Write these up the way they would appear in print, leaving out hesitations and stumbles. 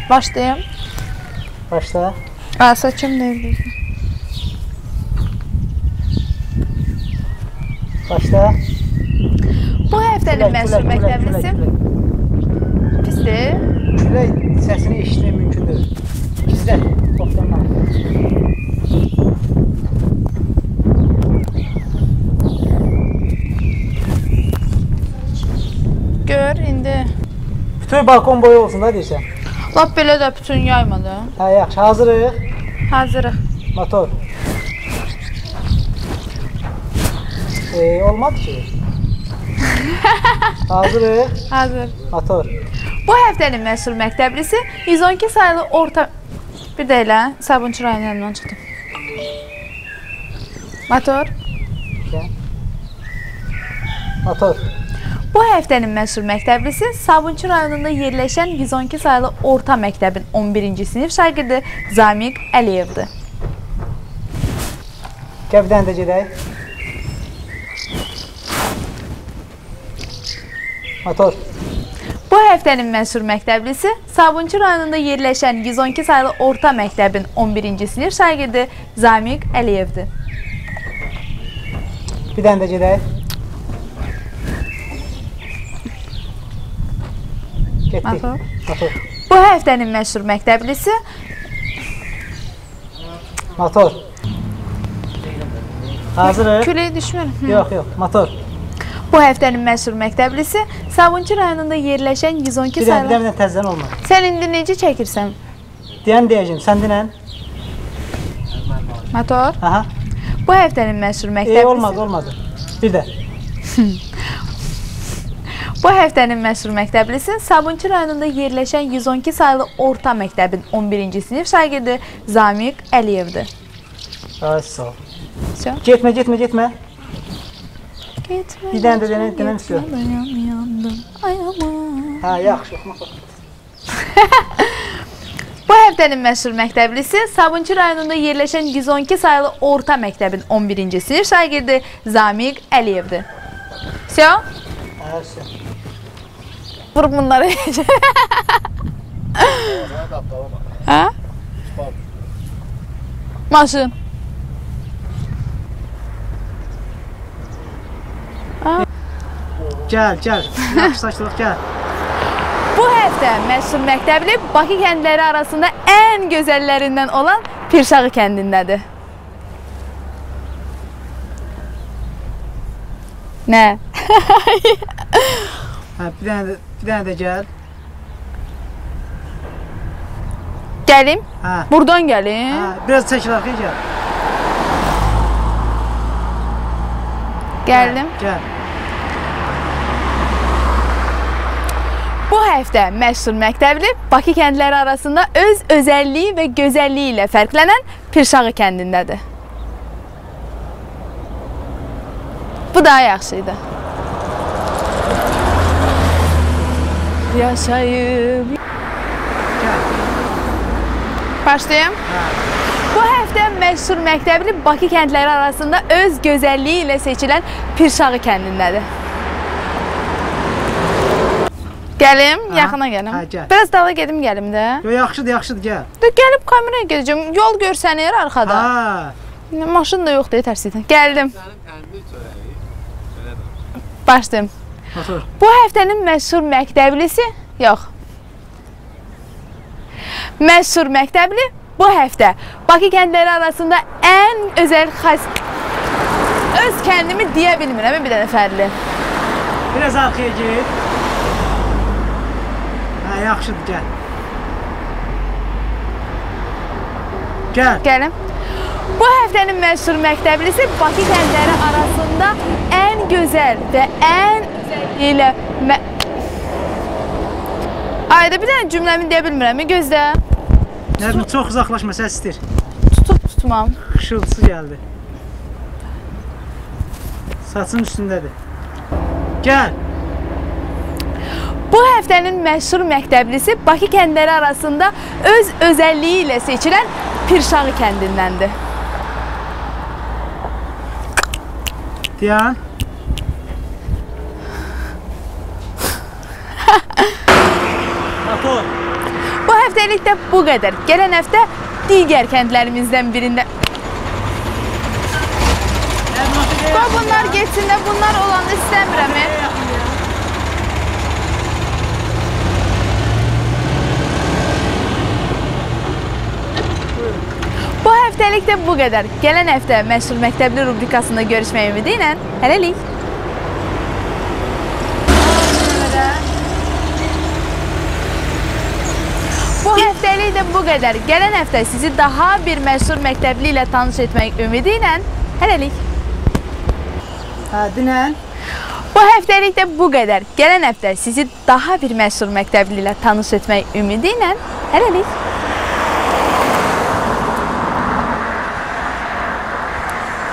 Başlayayım. Başla. Saçım nerede? Başla. Bu həftənin məşhur məktəblisi pisdir. Külək səsini eşitmək mümkündür. Gizlə. Toplanma. Gör, indi. Bütün balkon boyu olsun da deyirsən. Lap belə də bütün yaymadı. Hə, yaxşı. Hazırıq. Hazırıq. Motor. Olmadı ki. Hazırıq. Hazır. Motor. Bu həftənin məşhur məktəblisi 112 sayılı orta... Bir də elə, Sabunçu rayonu yanından çıxdım. Motor. Motor. Bu həftənin məşhur məktəblisi Sabunçu rayonunda yerləşən 112 sayılı orta məktəbin 11-ci sinif şagirdi Zamiq Əliyevdir. Gəl bir dənə də gedək. Motor. Bu həftənin məşhur məktəblisi Sabunçu rayonunda yerləşən 112 sayılı orta məktəbin 11-ci sinif şagirdi Zamiq Əliyevdir. Bir dənə də gedək. Getdik. Motor. Bu həftənin məşhur məktəblisi Motor. Hazırıq. Külək düşmür. Yox, motor. Bu həftənin məşhur məktəblisi Sabunçu rayonunda yerləşən 112 sayılı... Bir dənə təzdən olmaz. Sən indi necə çəkirsən? Deyəcəm, sən dinən. Motor. Aha. Bu həftənin məşhur məktəblisi... Olmadı. Bir də. Bu həftənin məşhur məktəblisi Sabunçu rayonunda yerləşən 112 sayılı orta məktəbin 11-ci sinif şagirdi Zamiq Əliyevdir. Ay, sağ ol. Getmə. Bir dənə də denən istiyor. Hə, yaxşı. Bu həftənin məşhur məktəblisi Sabunçu rayonunda yerləşən 112 sayılı orta məktəbin 11-ci sinif şagirdi Zamiq Əliyevdir. Sё? Hə, sё. Vur bunları. Hə? Maşın. Gəl. Yaxşı saçlıq, gəl. Bu həftə məşhur məktəbli Bakı kəndləri arasında ən gözəllərindən olan Pirşağı kəndindədir. Nə? Bir dənə də gəl. Gəlim? Hə. Buradan gəlim? Biraz çəkil arxaya gəl. Gəldim. Gəl. Bu həftə məşhur məktəbli Bakı kəndləri arasında öz özəlliyi və gözəlliyi ilə fərqlənən Pirşağı kəndindədir. Bu daha yaxşıydı. Yaşayıb. Başlayayım. Bu həftə məşhur məktəbli Bakı kəndləri arasında öz gözəlliyi ilə seçilən Pirşağı kəndindədir. Gəlim, yaxına gəlim. Biraz dala gedim gəlim də. Yaxşıdır, gəl. Gəlib kameraya gedəcəm, yol görsənir arxada. Maşın da yoxdur, yetərsiz. Gəldim. Başlayayım. Bu həftənin məşhur məktəblisi, yox. Məşhur məktəbli bu həftə Bakı kəndləri arasında ən özəl xas... Öz kəndimi deyə bilmirəm, bir dənə fərli. Biraz arxaya ged. Yaxşıdır, gəl. Gəlim. Bu həftənin məşhur məktəblisi Bakı kəndləri arasında ən gözəl və ən özəlliyi ilə... Ayda bir dənə cümləmi deyə bilmirəm, gözlə. Çox uzaqlaşma, səs istir. Tutmam. Xışıltısı gəldi. Saçın üstündədir. Gəl. Bu həftənin məşhur məktəblisi Bakı kəndləri arasında öz özəlliyi ilə seçilən Pirşağı kəndindəndir. Deyən. Motor. Bu həftəlik də bu qədər. Gələn həftə digər kəndlərimizdən birində... Qoy bunlar geçsin də, bunlar olanı istəmirəm. Bu həftəlik də bu qədər. Gələn həftə Məşhur Məktəbli rubrikasında görüşmək ümidi ilə hələlik. Bu həftəlik də bu qədər. Gələn həftə sizi daha bir Məşhur Məktəbli ilə tanış etmək ümidi ilə hələlik. Dinən. Bu həftəlik də bu qədər. Gələn həftə sizi daha bir Məşhur Məktəbli ilə tanış etmək ümidi ilə hələlik.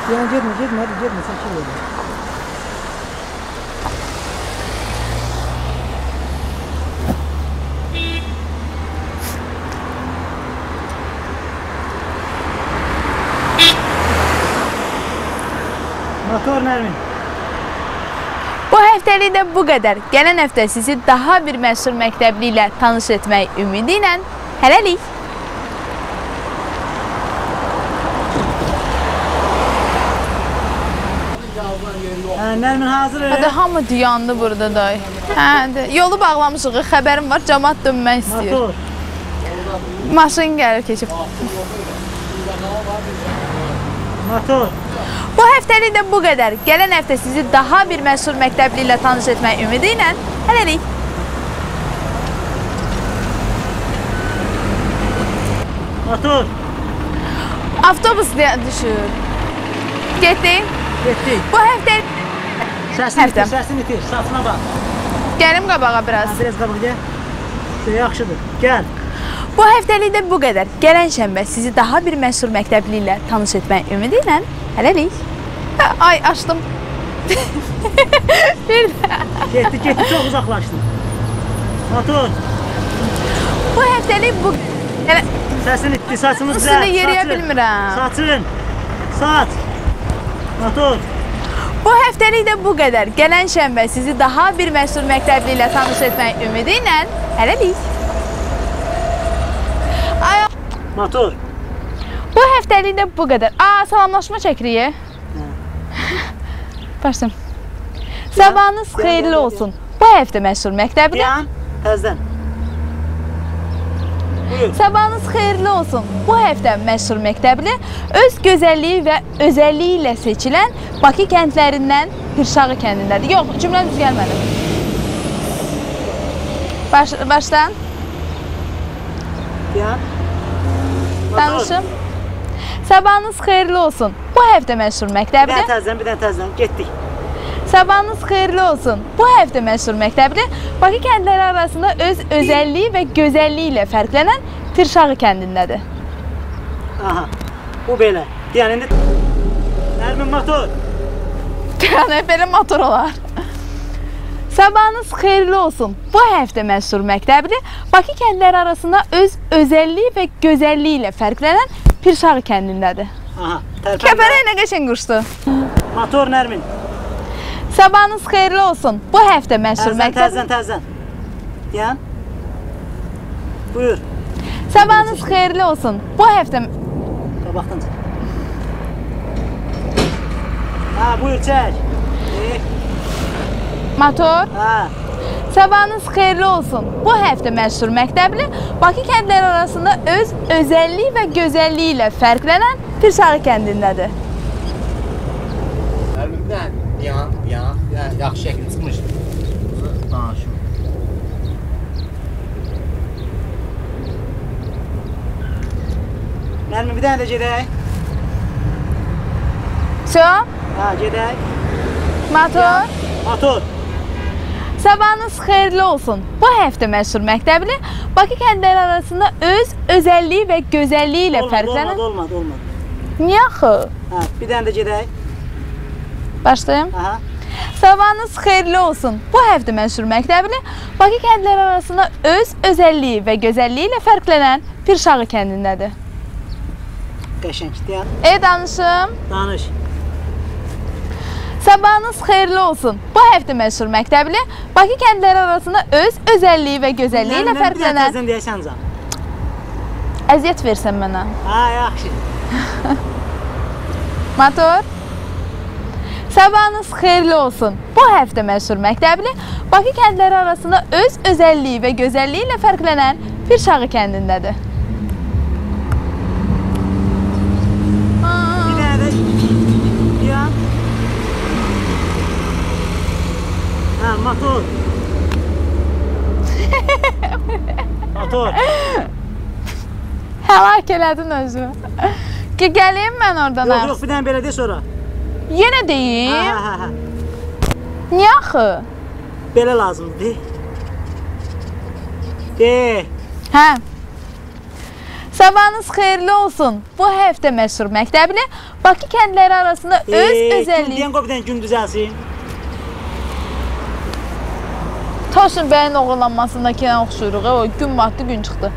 Yəni getmə, sakin ol. Motor Nərmin. Bu həftəlik də bu qədər. Gələn həftə sizi daha bir Məşhur Məktəbli ilə tanış etmək ümidi ilə hələlik. Nərmin hazır. Hadi hamı dayandı burada da. Yolu bağlamışıq, xəbərim var, cəmaət dönmək istəyir. Motor. Maşın gəlir, keçib. Motor. Bu həftəlik də bu qədər. Gələn həftə sizi daha bir Məşhur Məktəbli ilə tanış etmək ümidi ilə hələlik. Motor. Avtobus düşür. Getdik. Bu həftə... Səsini itir, saçına bax. Gəlim qabağa biraz. Biraz qabağa gəl. Yaxşıdır, gəl. Bu həftəlik də bu qədər. Gələn şənbə sizi daha bir Məşhur Məktəbli ilə tanış etmək ümidi ilə hələlik. Ay, açdım. Bir də. Getdi, çox uzaqlaşdı. Motor. Bu həftəlik bu... Səsini itdi, saçımız düzəl. Üstünü yeriyə bilmirəm. Saçın. Saç. Motor. Bu həftəlik də bu qədər. Gələn şənbə sizi daha bir Məşhur Məktəbli ilə tanış etmək ümidi ilə hələlik. Motor. Bu həftəlik də bu qədər. Salamlaşma çəkirik. Başlayım. Sabahınız xeyirli olsun. Bu həftə Məşhur Məktəbli... Dayan, təzdən. Sabahınız xeyirli olsun. Bu həftə Məşhur Məktəbli öz gözəlliyi və özəlliyi ilə seçilən Bakı kəndlərindən Pirşağı kəndindədir. Yox, cümlən düz gəlmədi. Başdan. Danışım. Sabahınız xeyirli olsun. Bu həftə Məşhur Məktəbli... Bir dənə təzdən, getdik. Sabahınız xeyirli olsun. Bu həftə Məşhur Məktəbli Bakı kəndləri arasında öz özəlliyi və gözəlliyi ilə fərqlənən Pirşağı kəndindədir. Aha, bu belə. Yəni, indi... Nərmin motor. Yəni, belə motor olar. Sabahınız xeyirli olsun. Bu həftə Məşhur Məktəbli Bakı kəndləri arasında öz özəlliyi və gözəlliyi ilə fərqlənən Pirşağı kəndindədir. Aha, tərpənmə. Kəpərə ilə qəşəng quşdu. Motor Nərmin. Sabahınız xeyirli olsun. Bu həftə Məşhur Məktəbli... Təzdən. Dayan. Buyur. Sabahınız xeyirli olsun. Bu həftə... Qabaqdan çək. Buyur, çək. Motor. Sabahınız xeyirli olsun. Bu həftə Məşhur Məktəbli Bakı kəndləri arasında öz özəlliyi və gözəlliyi ilə fərqlənən Pirşağı kəndindədir. Nərmindən, yaxşı şəkil çıxmış. Danışım. Nərmin, bir dənə də gedək. Gedək. Motor. Sabahınız xeyirli olsun. Bu həftə Məşhur Məktəbli Bakı kəndləri arasında öz özəlliyi və gözəlliyi ilə fərqlənən... Olmadı. Niyə axı? Bir dənə də gedək. Başlayım. Sabahınız xeyirli olsun. Bu həftə Məşhur Məktəbli Bakı kəndləri arasında öz özəlliyi və gözəlliyi ilə fərqlənən Pirşağı kəndindədir. Qəşəng, dayan. Danışım. Danış. Sabahınız xeyirli olsun. Bu həftə Məşhur Məktəbli Bakı kəndləri arasında öz özəlliyi və gözəlliyi ilə fərqlənən... Bir dənə deyəsən can. əziyyət versən mənə. Ha, yaxşı. Motor. Sabahınız xeyirli olsun. Bu həftə məşhur məktəbli Bakı kəndləri arasında öz özəlliyi və gözəlliyi ilə fərqlənən Pirşağı kəndindədir. Bir dənə də yan. Ha, motor. Motor. Həlak elədin özünü. Gələyim mən oradan. Yox, yox, bir dənə belə de sonra. Yenə deyim. Ha. Niyə axı? Belə lazımdır. De. Hə. Sabahınız xeyirli olsun. Bu həftə məşhur məktəbli Bakı kəndləri arasında öz özəlliyi. Deyən qoy bir dənə gün düzəlsin. Toşun bəyin oğurlanmasındakına oxşuyuruq. O gün batdı, gün çıxdı.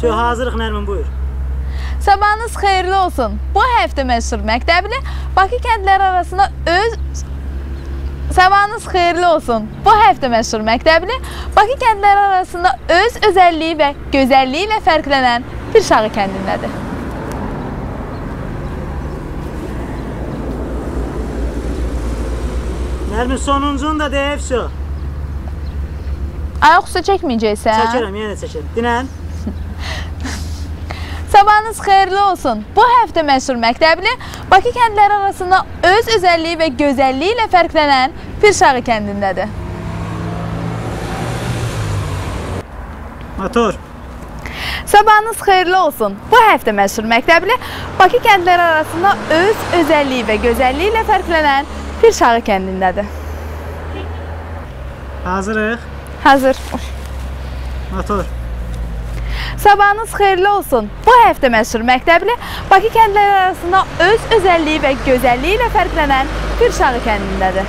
Söz hazırıq Nərmin, buyur. Sabahınız xeyirli olsun. Bu həftə məşhur məktəbli Bakı kəndləri arasında Sabahınız xeyirli olsun. Bu həftə məşhur məktəbli Bakı kəndləri arasında öz özəlliyi və gözəlliyi ilə fərqlənən Pirşağı kəndindədir. Nərmin, sonuncunu da deyib, söz. Ayaq üstə çəkməyəcəksən? Çəkərəm, yenə çəkərəm. Dinən. Sabahınız xeyirli olsun. Bu həftə məşhur məktəbli Bakı kəndləri arasında öz özəlliyi və gözəlliyi ilə fərqlənən Pirşağı kəndindədir. Motor. Sabahınız xeyirli olsun. Bu həftə məşhur məktəbli Bakı kəndləri arasında öz özəlliyi və gözəlliyi ilə fərqlənən Pirşağı kəndindədir. Hazırıq. Hazır. Motor. Sabahınız xeyirli olsun. Bu həftə məşhur məktəbli Bakı kəndləri arasında öz özəlliyi və gözəlliyi ilə fərqlənən Pirşağı kəndindədir.